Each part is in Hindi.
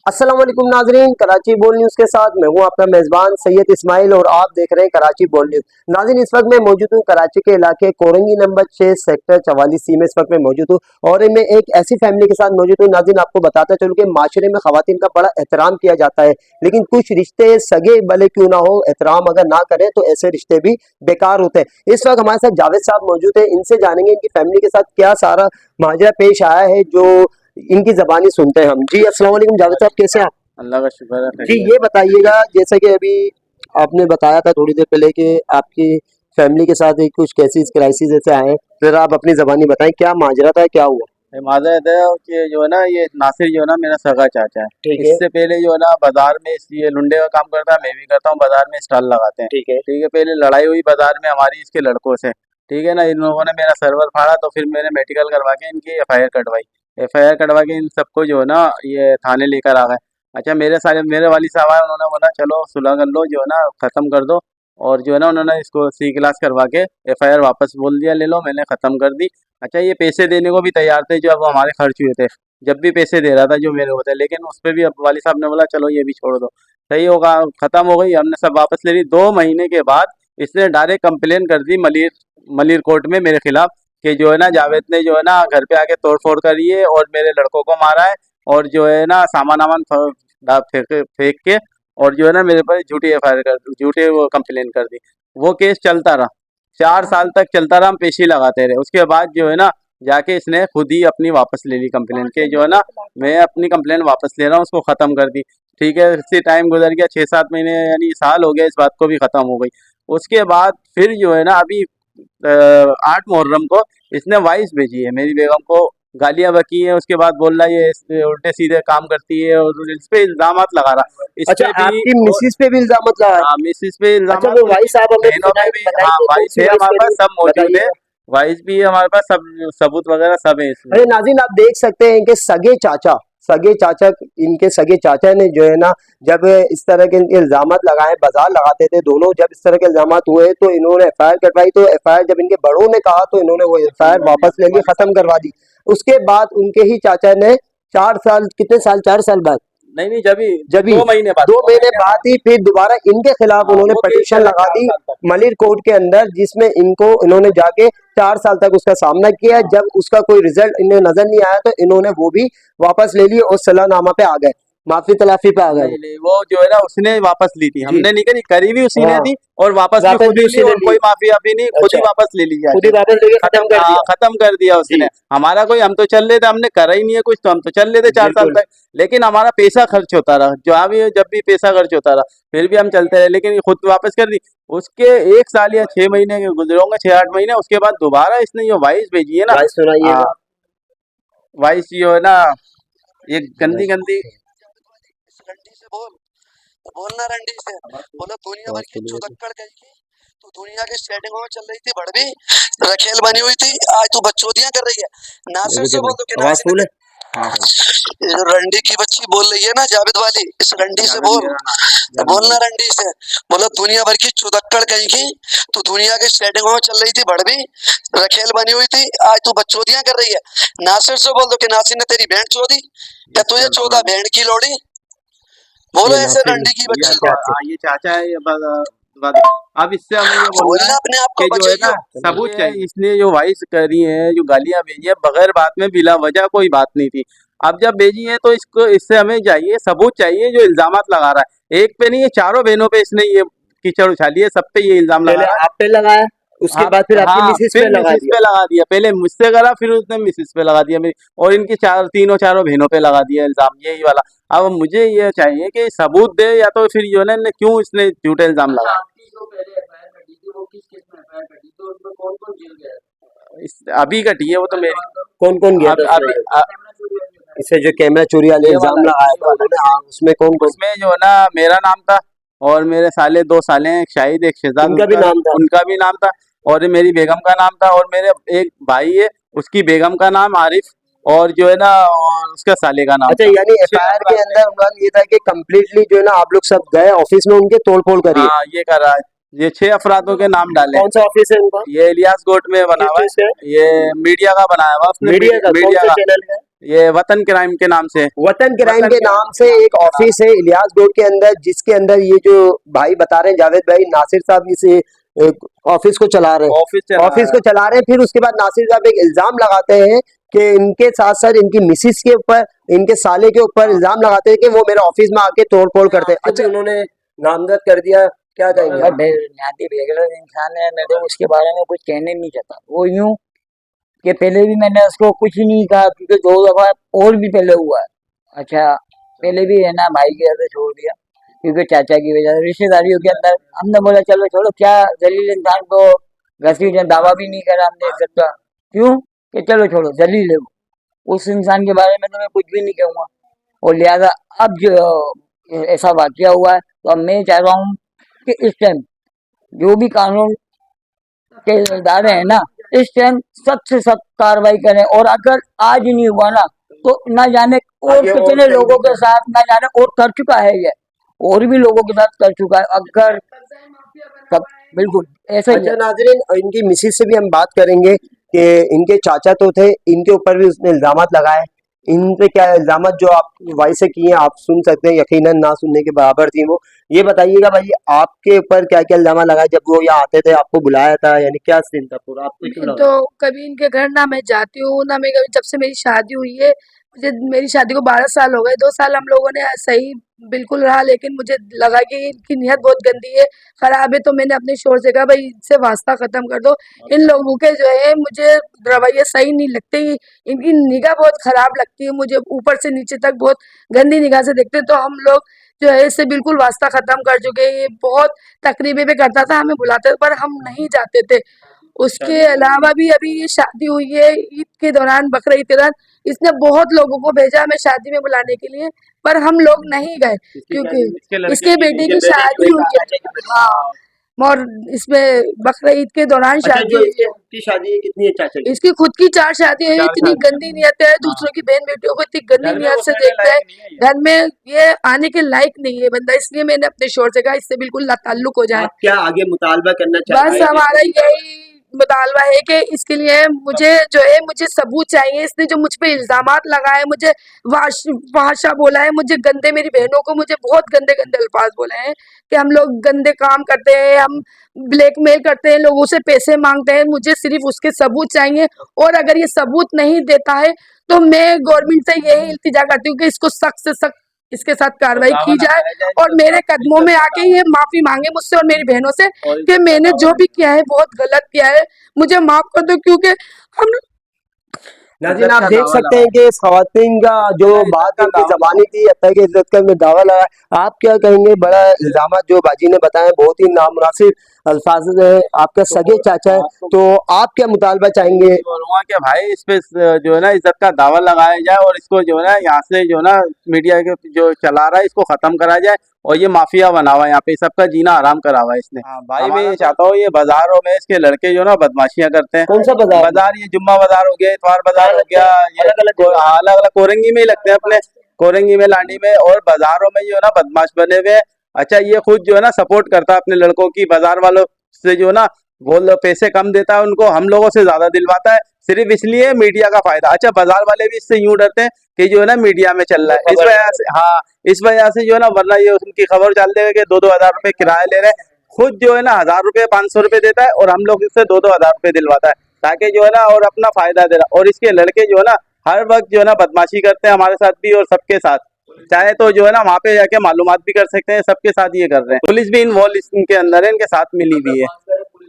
अस्सलाम वालेकुम नाजरीन, कराची बोल न्यूज़ के साथ मैं हूं आपका मेज़बान सैयद इस्माइल और आप देख रहे हैं कराची बोल न्यूज़। नाजरीन, इस वक्त मैं मौजूद हूं कराची के इलाके कोरंगी नंबर 6 सेक्टर 44C में इस वक्त मैं मौजूद हूं और मैं एक ऐसी फैमिली के साथ मौजूद हूं। नाजरीन, आपको बताता चलूं कि माशरे में खवातीन का बड़ा एहतराम किया जाता है, लेकिन कुछ रिश्ते सगे भले क्यों ना हो, एहतराम अगर ना करें तो ऐसे रिश्ते भी बेकार होते हैं। इस वक्त हमारे साथ जावेद साहब मौजूद है, इनसे जानेंगे इनकी फैमिली के साथ क्या सारा माजरा पेश आया है जो इनकी जबानी सुनते हैं हम। जी अस्सलाम वालेकुम जावेद साहब, कैसे हैं आप? अल्लाह का शुक्र है। जी ये बताइएगा, जैसे कि अभी आपने बताया था थोड़ी देर पहले कि आपकी फैमिली के साथ एक कुछ केसेस क्राइसिस ऐसे आए, फिर आप अपनी जबानी बताएं क्या माजरा था, क्या हुआ? माजरत है कि जो है ना, ये नासिर जो है ना मेरा सगा चाचा है। ठीक है। इससे पहले जो है ना बाजार में ये लुंडे का काम करता है, मैं भी करता हूँ, बाजार में स्टॉल लगाते हैं। ठीक है। ठीक है, पहले लड़ाई हुई बाजार में हमारी इसके लड़कों से। ठीक है ना, इन लोगों ने मेरा सर्वर फाड़ा तो फिर मैंने मेडिकल करवा के इनकी FIR कटवाई। FIR कटवा के इन सबको जो है ना ये थाने लेकर आ गए। अच्छा, मेरे वाली साहब आए, उन्होंने बोला चलो सुलह कर लो, जो है ना ख़त्म कर दो। और जो है ना उन्होंने इसको C क्लास करवा के FIR वापस बोल दिया ले लो, मैंने ख़त्म कर दी। अच्छा, ये पैसे देने को भी तैयार थे जो अब हमारे खर्च हुए थे, जब भी पैसे दे रहा था जो मेरे होते, लेकिन उस पर भी अब वाली साहब ने बोला चलो ये भी छोड़ दो। सही होगा, ख़त्म हो गई, हमने सब वापस ले ली। 2 महीने के बाद इसने डायरेक्ट कंप्लेन कर दी मलिर मलिर कोर्ट में मेरे खिलाफ कि जो है ना जावेद ने जो है ना घर पे आके तोड़ फोड़ करी है और मेरे लड़कों को मारा है, और जो है ना सामान वामान फेंक के, और जो है ना मेरे पर झूठी वो कंप्लेन कर दी। वो केस चलता रहा, 4 साल तक चलता रहा, हम पेशी लगाते रहे। उसके बाद जो है ना जाके इसने खुद ही अपनी वापस ले ली कंप्लेन के जो है ना मैं अपनी कंप्लेन वापस ले रहा हूँ, उसको ख़त्म कर दी। ठीक है, इससे टाइम गुजर गया, 6-7 महीने यानी साल हो गया, इस बात को भी ख़त्म हो गई। उसके बाद फिर जो है ना अभी 8 मुहर्रम को इसने वॉइस भेजी है मेरी बेगम को, गालियाँ बकी है। उसके बाद बोल रहा है ये उल्टे सीधे काम करती है और इस पे इल्जामात लगा रहा। इस अच्छा, पे भी आपकी मिसिस पे भी इल्जाम लगा है? हाँ, मिसिस पे अच्छा, इल्जाम, वो भाई साहब हमें बहनों पे भी। हाँ, बताइए कौन वाइस सी है वाइस हमारे पे पास, सब मौजूद है। बताइएगा। वाइस भी है हमारे पास, सब सबूत वगैरह सब है इसमें। अरे नाज़रीन, आप देख सकते हैं कि सगे चाचा इनके सगे चाचा ने जो है ना, जब इस तरह के इनके इल्जामात लगाए, बाजार लगाते थे दोनों, जब इस तरह के इल्जामात हुए तो इन्होंने FIR कटवाई, तो FIR जब इनके बड़ों ने कहा तो इन्होंने वो FIR वापस ले ली, खत्म करवा दी। उसके बाद उनके ही चाचा ने 4 साल, कितने साल, 4 साल बाद, नहीं, जब ही 2 महीने बाद 2 महीने बाद ही फिर दोबारा इनके खिलाफ हाँ, उन्होंने वो केस पटिशन चला लगा 4 दी साल तक। मलिर कोर्ट के अंदर, जिसमें इन्होंने जाके 4 साल तक उसका सामना किया। जब उसका कोई रिजल्ट इन्हें नजर नहीं आया तो इन्होंने वो भी वापस ले ली और सलाहनामा पे आ गए, माफी तलाफी पे आ गए। नहीं, वो जो है ना उसने वापस ली थी, जी हमने नहीं करी, करी भी उसी ने हाँ, थी और वापस भी वापस खुद भी ही ली, उसी ने और ली। कोई माफी वाफी नहीं, खुद ही अच्छा, वापस ले ली खुद ही जाके। वापस लेके खत्म, खत्म कर हाँ, दिया। खत्म कर दिया उसने। जी हमारा कोई, हम तो चल रहे थे, हमने करा ही नहीं है कुछ, तो हम तो चल रहे थे 4 साल बिल्कुल। तक। लेकिन हमारा पैसा खर्च होता रहा, जब भी पैसा खर्च होता रहा, फिर भी हम चलते रहे, लेकिन ये खुद वापस कर दी। उसके 1 साल या 6 महीने के गुजरे होंगे, 6-8 महीने, उसके बाद दोबारा इसने जो वॉइस भेजी है ना, भाई सुनाइएगा। वॉइस जो है ना ये गंदी गंदी। रंडी से बोलना रंडी से बोला दुनिया भर की चुदक्कड़ कही की तू दुनिया की सेटिंगों में चल रही थी, बड़वी रखेल बनी हुई थी, आज तू बच्चोदियां कर रही है। नासिर से बोल दो कि आवाज फुल है। ये जो रंडी की बच्ची बोल रही है ना जावेद वाली, इस रंडी से बोलना रंडी से बोला दुनिया भर की चुदक्कड़ कहीं की तू दुनिया की सेटिंगों में चल रही थी, बड़वी रखेल बनी हुई थी, आज तू बच्चोदियां कर रही है। नासिर से बोल दो कि नासिर ने तेरी बहन चोदी या तुझे चौदह बहन की लोड़ी। बोलो ऐसे रंडी की बच्ची को। ये चाचा है, अब इससे हमें ये बोलना बोलना है अपने आप कि को जो है ना बचाइयो। सबूत चाहिए। इसने जो वॉइस करी है, जो गालियां भेजी है बगैर बात में, बिला वजह कोई बात नहीं थी, अब जब भेजी है तो इससे हमें चाहिए सबूत चाहिए। जो इल्जामात लगा रहा है, एक पे नहीं, ये चारों बहनों पे इसने ये कीचड़ उछाली है, सब पे ये इल्जाम लगा पहले रहा है। आप पे लगाया, उसके आप, बाद फिर आपकी हाँ, मिसिस फिर पे लगा मिसिस दिया। पे लगा दिया। पहले मुझसे करा, फिर उसने मिसिस पे लगा दिया मेरी, और इनकी चारों बहनों पे लगा दिया इल्जाम यही वाला। अब मुझे ये चाहिए कि सबूत दे, या तो फिर जो है ना क्यों इसने झूठे इल्जाम लगा। अभी कटी है वो तो मेरी। कौन कौन गया अब था अभी इससे जो कैमरा चोरी वाले ये इल्जाम वाला लगाया था उन्होंने? हाँ, उसमें कौन कौन? उसमें जो है ना मेरा नाम था, और मेरे 2 साले हैं, एक शाहिद एक शहजाद, उनका भी नाम था? उनका भी नाम था, और मेरी बेगम का नाम था, और मेरे एक भाई है उसकी बेगम का नाम आरिफ, और जो है ना और उसका साले का नाम अच्छा, था। यानी FIR के अंदर उनका ये था कि कंप्लीटली जो है ना आप लोग सब गए ऑफिस में उनके तोड़ फोड़ करिए। हाँ, ये कर रहा है, ये 6 अफरादों के नाम डाले। कौन सा ऑफिस है उनका? ये इलियास गोट में बना किस हुआ चीज का है, ये मीडिया का बनाया हुआ उसने, मीडिया का? कौन मीडिया सा का, चैनल है? ये वतन क्राइम के नाम से। वतन क्राइम के नाम से एक ऑफिस है इलियास रोड के अंदर, जिसके अंदर ये जो भाई बता रहे हैं जावेद भाई, नासिर साहब इस ऑफिस को चला रहे हैं, ऑफिस को चला रहे हैं। फिर उसके बाद नासिर साहब एक इल्जाम लगाते हैं कि इनके साथ साथ इनकी मिसिस के ऊपर, इनके साले के ऊपर इल्जाम लगाते हैं कि वो मेरे ऑफिस में आके तोड़ फोड़ करते हैं। अच्छा, उन्होंने नामजद कर दिया, क्या कहेंगे? रेगुलर इंसान है, मैं तो उसके बारे में कुछ कहने नहीं चाहता। वो यूं कि पहले भी मैंने उसको कुछ नहीं कहा, क्योंकि 2 दफा और भी पहले हुआ है। अच्छा, पहले भी है ना भाई की वजह से छोड़ दिया, क्योंकि चाचा की वजह से रिश्तेदारियों के अंदर हमने बोला चलो छोड़ो, क्या जलील इंसान को घसीट, दावा भी नहीं करा हमने इज्जत का, क्यों कि चलो छोड़ो, जलील है वो, उस इंसान के बारे में तो मैं कुछ भी नहीं कहूँगा। और लिहाजा अब जो ऐसा वाकया हुआ है, तो अब मैं चाह रहा हूँ कि इस टाइम जो भी कानून के इदारे हैं ना, इस टाइम सख्त से सख्त कार्रवाई करें। और अगर आज नहीं हुआ ना, तो ना जाने और कितने लोगों के साथ, ना जाने और कर चुका है, ये और भी लोगों के साथ कर चुका है। अगर सब बिल्कुल ऐसा ही अच्छा है। नाजरीन, इनकी मिसिस से भी हम बात करेंगे कि इनके चाचा तो थे, इनके ऊपर भी उसने इल्जामात लगाए। इन पे क्या इल्जामात जो आप भाई से किए आप सुन सकते हैं, यकीनन ना सुनने के बराबर थी वो। ये बताइएगा भाई, आपके ऊपर क्या क्या इल्जाम लगाए जब वो यहाँ आते थे, आपको बुलाया था, यानी क्या सीन था पूरा, आपको क्यों लगा? तो कभी इनके घर ना मैं जाती हूँ ना, मैं कभी, जब से मेरी शादी हुई है, मुझे मेरी शादी को 12 साल हो गए। 2 साल हम लोगों ने सही बिल्कुल रहा, लेकिन मुझे लगा कि इनकी नीयत बहुत गंदी है, खराब है। तो मैंने अपने शोर से कहा भाई इनसे वास्ता खत्म कर दो, इन लोगों के जो है मुझे रवैये सही नहीं लगते, इनकी निगाह बहुत खराब लगती है मुझे, ऊपर से नीचे तक बहुत गंदी निगाह से देखते हैं। तो हम लोग जो है इससे बिल्कुल वास्ता खत्म कर चुके हैं। ये बहुत तकरीबें भी करता था, हमें बुलाते थे, पर हम नहीं जाते थे। उसके अलावा भी अभी ये शादी हुई है, ईद के दौरान, बकरीद के दौरान इसने बहुत लोगों को भेजा हमें शादी में बुलाने के लिए, पर हम लोग नहीं गए, क्योंकि इसके बेटे की शादी हुई है। हाँ, और इसमें बकरीद के दौरान शादी हुई है। की शादी कितनी है चाचा की? इसकी खुद की 4 शादी है, 4 इतनी शादी गंदी नीयत है, दूसरों की बहन बेटियों को इतनी गंदी नीयत से देखता है, घर में ये आने के लायक नहीं है बंदा। इसलिए मैंने अपने शोर से कहा इससे बिल्कुल ताल्लुक हो जाए। आप क्या आगे मुतालबा करना चाहते बस हैं? हमारा यही मुतालबा है कि इसके लिए मुझे जो है मुझे सबूत चाहिए। इसने जो मुझ पे इल्जामात लगाए, मुझे भाषा बोला है, मुझे गंदे, मेरी बहनों को मुझे बहुत गंदे गंदे अल्फाज बोले हैं कि हम लोग गंदे काम करते हैं, हम ब्लैकमेल करते हैं, लोगों से पैसे मांगते हैं। मुझे सिर्फ उसके सबूत चाहिए, और अगर ये सबूत नहीं देता है तो मैं गवर्नमेंट से यही इल्तिजा करती हूँ कि इसको सख्त से सख्त इसके साथ कार्रवाई की जाए, और मेरे कदमों में आके ये माफी मांगे मुझसे और मेरी बहनों से कि मैंने जो भी किया है बहुत गलत किया है, मुझे माफ कर दो। क्योंकि हम नाज़रीन, आप देख सकते हैं कि इस खवातीन का जो बात उनकी ज़बानी थी, अत्ता की इज्जत का में दावा लगा। आप क्या कहेंगे? बड़ा इल्जामात जो बाजी ने बताए बहुत ही नामुनासिब अल्फाज है, आपका सगे चाचा है, तो आप क्या मुतालबा चाहेंगे? बोलूँगा कि भाई इस पे जो है ना इज्जत का दावा लगाया जाए, और इसको जो है ना यहाँ से जो है ना मीडिया के जो चला रहा है इसको खत्म करा जाए, और ये माफिया बना हुआ है, यहाँ पे सबका जीना आराम करा हुआ है इसने। भाई मैं ये चाहता हूँ, ये बाजारों में इसके लड़के जो ना बदमाशियां करते हैं। कौन सा बाजार? बाजार, ये जुम्मा बाजार हो गया, इतवार बाजार हो गया, ये अलग अलग कोरंगी में ही लगते हैं, अपने कोरंगी में, लांडी में, और बाजारों में जो है ना बदमाश बने हुए हैं। अच्छा, ये खुद जो है ना सपोर्ट करता है अपने लड़कों की, बाजार वालों से जो है ना बोल पैसे कम देता है उनको, हम लोगों से ज्यादा दिलवाता है, सिर्फ इसलिए मीडिया का फायदा। अच्छा, बाजार वाले भी इससे यूं डरते हैं कि जो है ना मीडिया में चल रहा है, इस वजह से, हाँ, इस वजह से जो है ना, वरना ये उनकी खबर चल देगा कि 2-2 हजार रुपए किराया ले रहे हैं, खुद जो है ना 1000 रुपए 500 रुपए देता है, और हम लोग इससे 2-2 हजार रुपए दिलवाता है, ताकि जो है ना और अपना फायदा दे रहा। और इसके लड़के जो है ना हर वक्त जो है ना बदमाशी करते हैं, हमारे साथ भी और सबके साथ, चाहे तो जो है ना वहाँ पे जाके मालूमात भी कर सकते हैं, सबके साथ ये कर रहे हैं। पुलिस भी इन्वॉल्व इनके अंदर है, इनके साथ मिली भी है।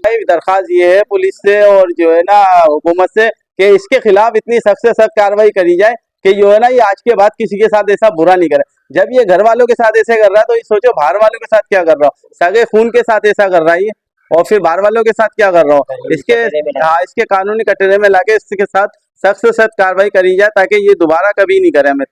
भाई दरख्वास्त ये है पुलिस से और जो है ना हुकूमत से कि इसके खिलाफ इतनी सख्त से सख्त कार्रवाई करी जाए कि जो है ना ये आज के बाद किसी के साथ ऐसा बुरा नहीं करे। जब ये घर वालों के साथ ऐसे कर रहा है, तो ये सोचो बाहर वालों के साथ क्या कर रहा हो, सगे खून के साथ ऐसा कर रहा है ये, और फिर बाहर वालों के साथ क्या कर रहा हो। इसके कानूनी कटघरे में लाके इसके साथ सख्त से सख्त कार्रवाई करी जाए, ताकि ये दोबारा कभी नहीं करे। हमें